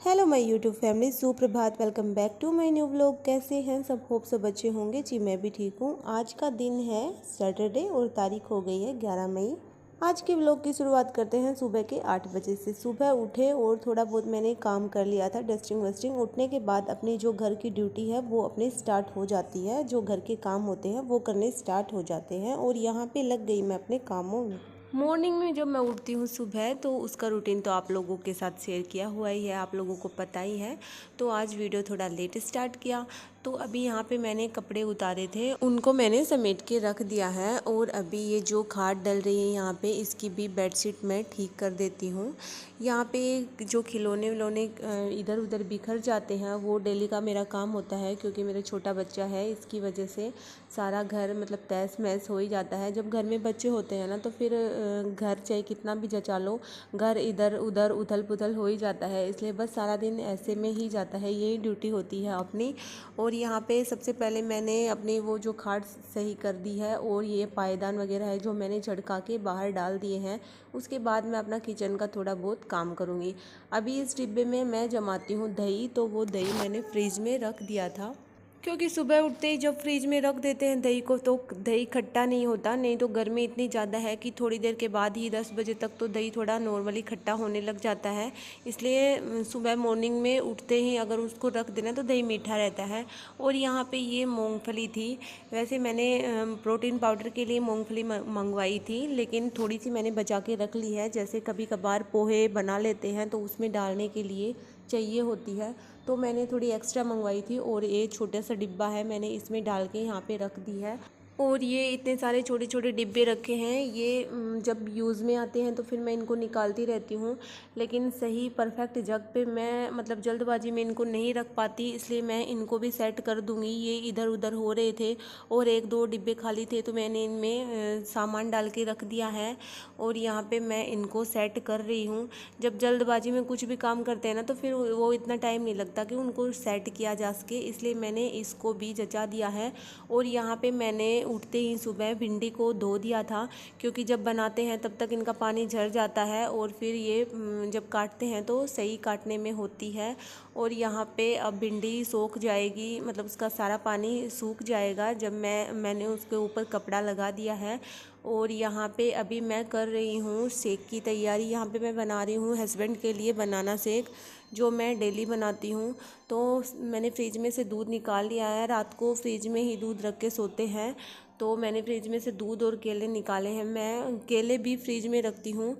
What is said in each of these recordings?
Hello my YouTube family, सुप्रभात। Welcome back to my new vlog. कैसे हैं सब? होप सब अच्छे होंगे जी। मैं भी ठीक हूँ। आज का दिन है सैटरडे और तारीख हो गई है 11 मई। आज के व्लॉग की शुरुआत करते हैं सुबह के 8 बजे से। सुबह उठे और थोड़ा बहुत मैंने काम कर लिया था, डस्टिंग वस्टिंग। उठने के बाद अपनी जो घर की ड्यूटी है वो अपने स्टार्ट हो जाती है, जो घर के काम होते हैं वो करने स्टार्ट हो जाते हैं। और यहाँ पे लग गई मैं अपने कामों में। मॉर्निंग में जब मैं उठती हूँ सुबह, तो उसका रूटीन तो आप लोगों के साथ शेयर किया हुआ ही है, आप लोगों को पता ही है। तो आज वीडियो थोड़ा लेट स्टार्ट किया। तो अभी यहाँ पे मैंने कपड़े उतारे थे, उनको मैंने समेट के रख दिया है। और अभी ये जो खाट डल रही है यहाँ पे, इसकी भी बेडशीट मैं ठीक कर देती हूँ। यहाँ पे जो खिलौने विलौने इधर उधर बिखर जाते हैं, वो डेली का मेरा काम होता है। क्योंकि मेरा छोटा बच्चा है, इसकी वजह से सारा घर मतलब तहस महस हो ही जाता है। जब घर में बच्चे होते हैं ना, तो फिर घर चाहे कितना भी जचा लो, घर इधर उधर उथल पुथल हो ही जाता है। इसलिए बस सारा दिन ऐसे में ही जाता है, यही ड्यूटी होती है अपनी। और यहाँ पे सबसे पहले मैंने अपनी वो जो खाट सही कर दी है, और ये पायदान वगैरह है जो मैंने झड़का के बाहर डाल दिए हैं। उसके बाद मैं अपना किचन का थोड़ा बहुत काम करूँगी। अभी इस डिब्बे में मैं जमाती हूँ दही, तो वो दही मैंने फ्रिज में रख दिया था। क्योंकि सुबह उठते ही जब फ्रिज में रख देते हैं दही को, तो दही खट्टा नहीं होता। नहीं तो गर्मी इतनी ज़्यादा है कि थोड़ी देर के बाद ही 10 बजे तक तो दही थोड़ा नॉर्मली खट्टा होने लग जाता है। इसलिए सुबह मॉर्निंग में उठते ही अगर उसको रख देना तो दही मीठा रहता है। और यहाँ पे ये मूंगफली थी। वैसे मैंने प्रोटीन पाउडर के लिए मूंगफली मंगवाई थी, लेकिन थोड़ी सी मैंने बचा के रख ली है। जैसे कभी कभार पोहे बना लेते हैं तो उसमें डालने के लिए चाहिए होती है, तो मैंने थोड़ी एक्स्ट्रा मंगवाई थी। और ये छोटा सा डिब्बा है, मैंने इसमें डाल के यहाँ पे रख दी है। और ये इतने सारे छोटे छोटे डिब्बे रखे हैं, ये जब यूज़ में आते हैं तो फिर मैं इनको निकालती रहती हूँ। लेकिन सही परफेक्ट जगह पे मैं मतलब जल्दबाजी में इनको नहीं रख पाती, इसलिए मैं इनको भी सेट कर दूँगी। ये इधर उधर हो रहे थे और एक दो डिब्बे खाली थे, तो मैंने इनमें सामान डाल के रख दिया है। और यहाँ पे मैं इनको सेट कर रही हूँ। जब जल्दबाजी में कुछ भी काम करते हैं ना, तो फिर वो इतना टाइम नहीं लगता कि उनको सेट किया जा सके, इसलिए मैंने इसको भी जचा दिया है। और यहाँ पे मैंने उठते ही सुबह भिंडी को धो दिया था, क्योंकि जब बनाते हैं तब तक इनका पानी झड़ जाता है, और फिर ये जब काटते हैं तो सही काटने में होती है। और यहाँ पे अब भिंडी सूख जाएगी, मतलब उसका सारा पानी सूख जाएगा जब मैंने उसके ऊपर कपड़ा लगा दिया है। और यहाँ पे अभी मैं कर रही हूँ शेक की तैयारी। यहाँ पे मैं बना रही हूँ हस्बैंड के लिए बनाना शेक, जो मैं डेली बनाती हूँ। तो मैंने फ्रिज में से दूध निकाल लिया है। रात को फ्रिज में ही दूध रख के सोते हैं, तो मैंने फ्रिज में से दूध और केले निकाले हैं। मैं केले भी फ्रिज में रखती हूँ।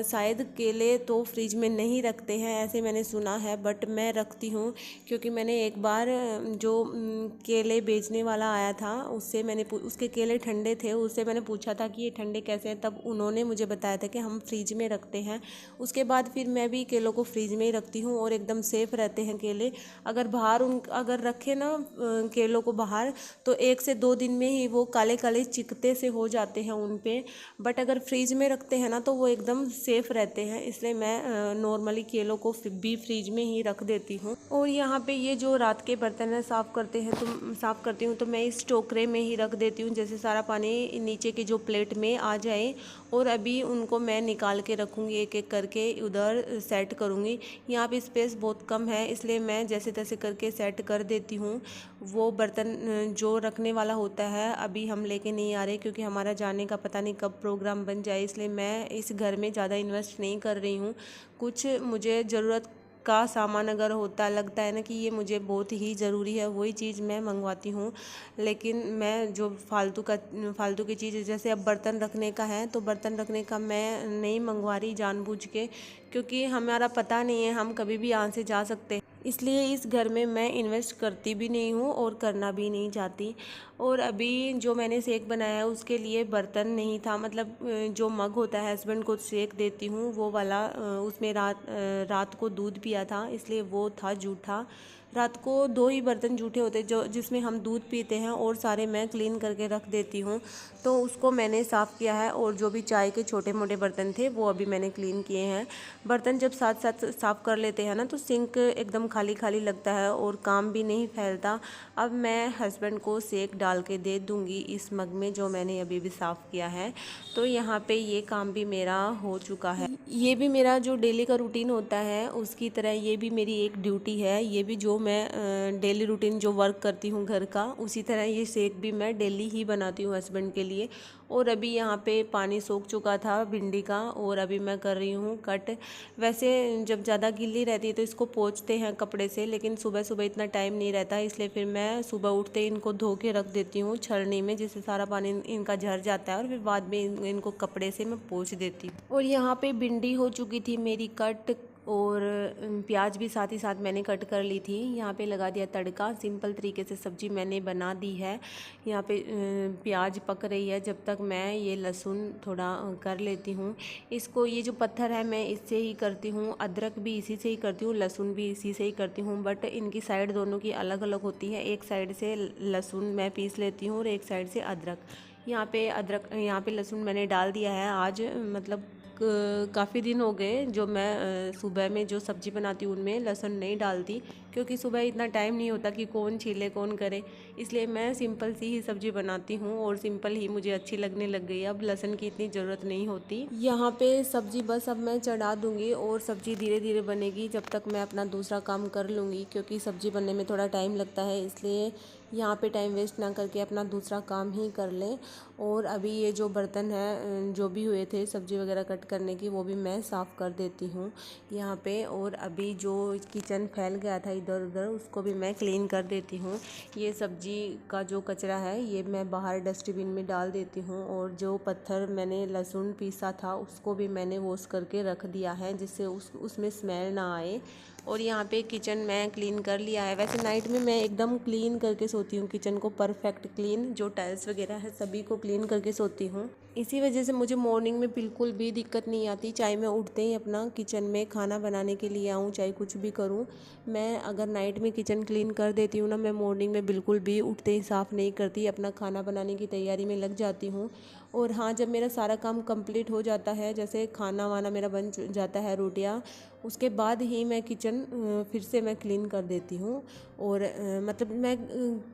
शायद केले तो फ्रिज में नहीं रखते हैं, ऐसे मैंने सुना है, बट मैं रखती हूँ। क्योंकि मैंने एक बार जो केले बेचने वाला आया था, उससे मैंने उसके केले ठंडे थे, उससे मैंने पूछा था कि ये ठंडे कैसे हैं, तब उन्होंने मुझे बताया था कि हम फ्रिज में रखते हैं। उसके बाद फिर मैं भी केलों को फ्रिज में ही रखती हूँ, और एकदम सेफ़ रहते हैं केले। अगर बाहर अगर रखे ना केलों को बाहर, तो 1 से 2 दिन में ही वो काले काले चिकते से हो जाते हैं उन पे। बट अगर फ्रीज में रखते हैं ना, तो वो एकदम सेफ़ रहते हैं। इसलिए मैं नॉर्मली केलों को भी फ्रीज में ही रख देती हूँ। और यहाँ पे ये जो रात के बर्तन है साफ़ करती हूँ, तो मैं इस टोकरे में ही रख देती हूँ, जैसे सारा पानी नीचे के जो प्लेट में आ जाए। और अभी उनको मैं निकाल के रखूँगी, एक एक करके उधर सेट करूँगी। यहाँ पे स्पेस बहुत कम है, इसलिए मैं जैसे तैसे करके सेट कर देती हूँ। वो बर्तन जो रखने वाला होता है अभी हम लेके नहीं आ रहे, क्योंकि हमारा जाने का पता नहीं कब प्रोग्राम बन जाए, इसलिए मैं इस घर में ज़्यादा इन्वेस्ट नहीं कर रही हूँ। कुछ मुझे ज़रूरत का सामान अगर होता लगता है ना कि ये मुझे बहुत ही ज़रूरी है, वही चीज़ मैं मंगवाती हूँ। लेकिन मैं जो फालतू की चीज़, जैसे अब बर्तन रखने का है, तो बर्तन रखने का मैं नहीं मंगवा रही जानबूझ के, क्योंकि हमारा पता नहीं है, हम कभी भी यहाँ से जा सकते हैं। इसलिए इस घर में मैं इन्वेस्ट करती भी नहीं हूँ और करना भी नहीं चाहती। और अभी जो मैंने शेक बनाया है उसके लिए बर्तन नहीं था, मतलब जो मग होता है, हस्बैंड को शेक देती हूँ वो वाला, उसमें रात को दूध पिया था, इसलिए वो था जूठा। रात को 2 ही बर्तन जूठे होते जो जिसमें हम दूध पीते हैं, और सारे मैं क्लीन करके रख देती हूँ। तो उसको मैंने साफ़ किया है, और जो भी चाय के छोटे मोटे बर्तन थे वो अभी मैंने क्लीन किए हैं। बर्तन जब साथ साथ साफ़ कर लेते हैं ना तो सिंक एकदम खाली खाली लगता है और काम भी नहीं फैलता। अब मैं हस्बैंड को सेक डाल के दे दूँगी इस मग में जो मैंने अभी भी साफ़ किया है। तो यहाँ पे ये काम भी मेरा हो चुका है। ये भी मेरा जो डेली का रूटीन होता है उसकी तरह ये भी मेरी एक ड्यूटी है। ये भी जो मैं डेली रूटीन जो वर्क करती हूँ घर का, उसी तरह ये शेक भी मैं डेली ही बनाती हूँ हस्बैंड के लिए। और अभी यहाँ पे पानी सोख चुका था भिंडी का, और अभी मैं कर रही हूँ कट। वैसे जब ज़्यादा गीली रहती है तो इसको पोंछते हैं कपड़े से, लेकिन सुबह सुबह इतना टाइम नहीं रहता, इसलिए फिर मैं सुबह उठते ही इनको धो के रख देती हूँ छलनी में, जिससे सारा पानी इनका झड़ जाता है, और फिर बाद में इनको कपड़े से मैं पोंछ देती हूँ। और यहाँ पे भिंडी हो चुकी थी मेरी कट, और प्याज भी साथ ही साथ मैंने कट कर ली थी। यहाँ पे लगा दिया तड़का, सिंपल तरीके से सब्ज़ी मैंने बना दी है। यहाँ पे प्याज पक रही है, जब तक मैं ये लहसुन थोड़ा कर लेती हूँ। इसको ये जो पत्थर है मैं इससे ही करती हूँ, अदरक भी इसी से ही करती हूँ, लहसुन भी इसी से ही करती हूँ, बट इनकी साइड दोनों की अलग अलग होती है। एक साइड से लहसुन मैं पीस लेती हूँ और एक साइड से अदरक। यहाँ पे लहसुन मैंने डाल दिया है। आज मतलब काफ़ी दिन हो गए जो मैं सुबह में जो सब्ज़ी बनाती हूँ उनमें लहसुन नहीं डालती, क्योंकि सुबह इतना टाइम नहीं होता कि कौन छीले कौन करे, इसलिए मैं सिंपल सी ही सब्ज़ी बनाती हूँ, और सिंपल ही मुझे अच्छी लगने लग गई। अब लहसुन की इतनी ज़रूरत नहीं होती। यहाँ पे सब्ज़ी बस अब मैं चढ़ा दूँगी, और सब्ज़ी धीरे धीरे बनेगी जब तक मैं अपना दूसरा काम कर लूँगी, क्योंकि सब्ज़ी बनने में थोड़ा टाइम लगता है, इसलिए यहाँ पे टाइम वेस्ट ना करके अपना दूसरा काम ही कर लें। और अभी ये जो बर्तन है जो भी हुए थे सब्ज़ी वगैरह कट करने की, वो भी मैं साफ़ कर देती हूँ यहाँ पे। और अभी जो किचन फैल गया था इधर उधर, उसको भी मैं क्लीन कर देती हूँ। ये सब्ज़ी का जो कचरा है ये मैं बाहर डस्टबिन में डाल देती हूँ, और जो पत्थर मैंने लहसुन पीसा था उसको भी मैंने वॉश करके रख दिया है, जिससे उसमें स्मेल ना आए। और यहाँ पे किचन मैं क्लीन कर लिया है। वैसे नाइट में मैं एकदम क्लीन करके सोती हूँ, किचन को परफेक्ट क्लीन, जो टाइल्स वगैरह है सभी को क्लीन करके सोती हूँ। इसी वजह से मुझे मॉर्निंग में बिल्कुल भी दिक्कत नहीं आती, चाहे मैं उठते ही अपना किचन में खाना बनाने के लिए आऊँ, चाहे कुछ भी करूँ। मैं अगर नाइट में किचन क्लीन कर देती हूँ ना, मैं मॉर्निंग में बिल्कुल भी उठते ही साफ़ नहीं करती, अपना खाना बनाने की तैयारी में लग जाती हूँ। और हाँ, जब मेरा सारा काम कंप्लीट हो जाता है, जैसे खाना वाना मेरा बन जाता है, रोटियाँ, उसके बाद ही मैं किचन फिर से मैं क्लीन कर देती हूँ। और मतलब मैं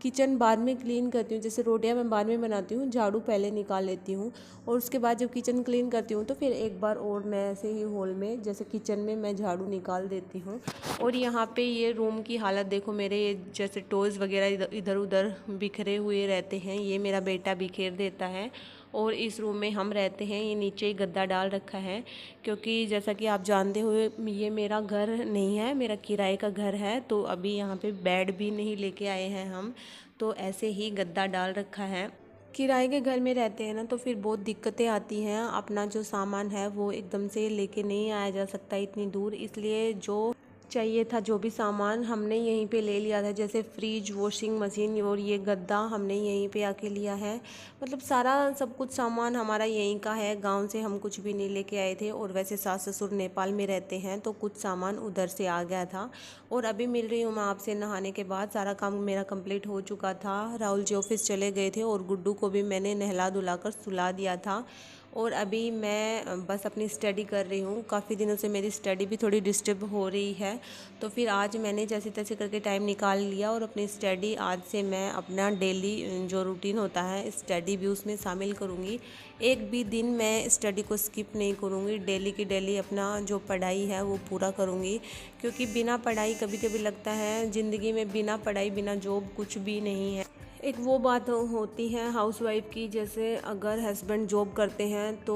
किचन बाद में क्लीन करती हूँ, जैसे रोटियाँ मैं बाद में बनाती हूँ, झाड़ू पहले निकाल लेती हूँ, और उसके बाद जब किचन क्लीन करती हूँ तो फिर एक बार और मैं ऐसे ही हॉल में जैसे किचन में मैं झाड़ू निकाल देती हूँ। और यहाँ पे ये रूम की हालत देखो, मेरे जैसे टॉयज़ वगैरह इधर उधर बिखरे हुए रहते हैं, ये मेरा बेटा बिखेर देता है। और इस रूम में हम रहते हैं, ये नीचे ही गद्दा डाल रखा है, क्योंकि जैसा कि आप जानते हो ये मेरा घर नहीं है, मेरा किराए का घर है, तो अभी यहाँ पे बेड भी नहीं लेके आए हैं हम, तो ऐसे ही गद्दा डाल रखा है। किराए के घर में रहते हैं ना तो फिर बहुत दिक्कतें आती हैं, अपना जो सामान है वो एकदम से लेके नहीं आया जा सकता इतनी दूर, इसलिए जो चाहिए था जो भी सामान हमने यहीं पे ले लिया था, जैसे फ्रिज, वॉशिंग मशीन और ये गद्दा हमने यहीं पे आके लिया है। मतलब सारा सब कुछ सामान हमारा यहीं का है, गांव से हम कुछ भी नहीं लेके आए थे। और वैसे सास ससुर नेपाल में रहते हैं तो कुछ सामान उधर से आ गया था। और अभी मिल रही हूँ मैं आपसे नहाने के बाद, सारा काम मेरा कंप्लीट हो चुका था। राहुल जी ऑफिस चले गए थे और गुड्डू को भी मैंने नहला धुला कर सुला दिया था। और अभी मैं बस अपनी स्टडी कर रही हूँ, काफ़ी दिनों से मेरी स्टडी भी थोड़ी डिस्टर्ब हो रही है, तो फिर आज मैंने जैसे तैसे करके टाइम निकाल लिया और अपनी स्टडी आज से मैं अपना डेली जो रूटीन होता है स्टडी भी उसमें शामिल करूँगी। एक भी दिन मैं स्टडी को स्किप नहीं करूँगी, डेली की डेली अपना जो पढ़ाई है वो पूरा करूँगी, क्योंकि बिना पढ़ाई कभी कभी लगता है ज़िंदगी में बिना पढ़ाई बिना जॉब कुछ भी नहीं है। एक वो बात होती है हाउसवाइफ की, जैसे अगर हस्बैंड जॉब करते हैं तो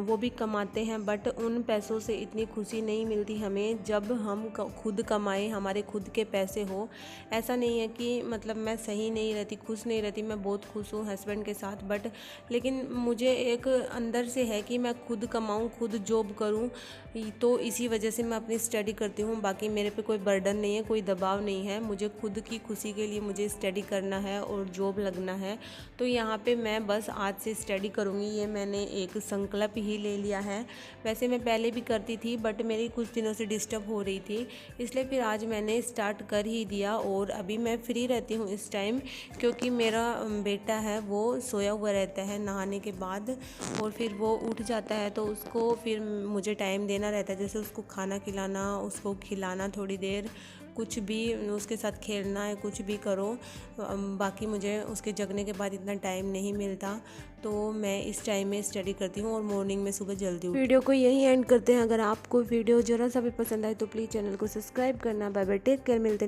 वो भी कमाते हैं, बट उन पैसों से इतनी खुशी नहीं मिलती हमें जब हम खुद कमाएं, हमारे खुद के पैसे हो। ऐसा नहीं है कि मतलब मैं सही नहीं रहती, खुश नहीं रहती, मैं बहुत खुश हूँ हस्बैंड के साथ, बट लेकिन मुझे एक अंदर से है कि मैं खुद कमाऊँ, खुद जॉब करूँ, तो इसी वजह से मैं अपनी स्टडी करती हूँ। बाकी मेरे पे कोई बर्डन नहीं है, कोई दबाव नहीं है, मुझे खुद की खुशी के लिए मुझे स्टडी करना है और और जॉब लगना है। तो यहाँ पे मैं बस आज से स्टडी करूँगी, ये मैंने एक संकल्प ही ले लिया है। वैसे मैं पहले भी करती थी बट मेरी कुछ दिनों से डिस्टर्ब हो रही थी, इसलिए फिर आज मैंने स्टार्ट कर ही दिया। और अभी मैं फ्री रहती हूँ इस टाइम, क्योंकि मेरा बेटा है वो सोया हुआ रहता है नहाने के बाद, और फिर वो उठ जाता है तो उसको फिर मुझे टाइम देना रहता है, जैसे उसको खाना खिलाना, उसको खिलाना थोड़ी देर, कुछ भी उसके साथ खेलना है, कुछ भी करो। बाकी मुझे उसके जगने के बाद इतना टाइम नहीं मिलता, तो मैं इस टाइम में स्टडी करती हूँ और मॉर्निंग में सुबह जल्दी उठ। वीडियो को यही एंड करते हैं। अगर आपको वीडियो ज़रा सा भी पसंद आए तो प्लीज़ चैनल को सब्सक्राइब करना। बाय बाय, टेक केयर, मिलते हैं।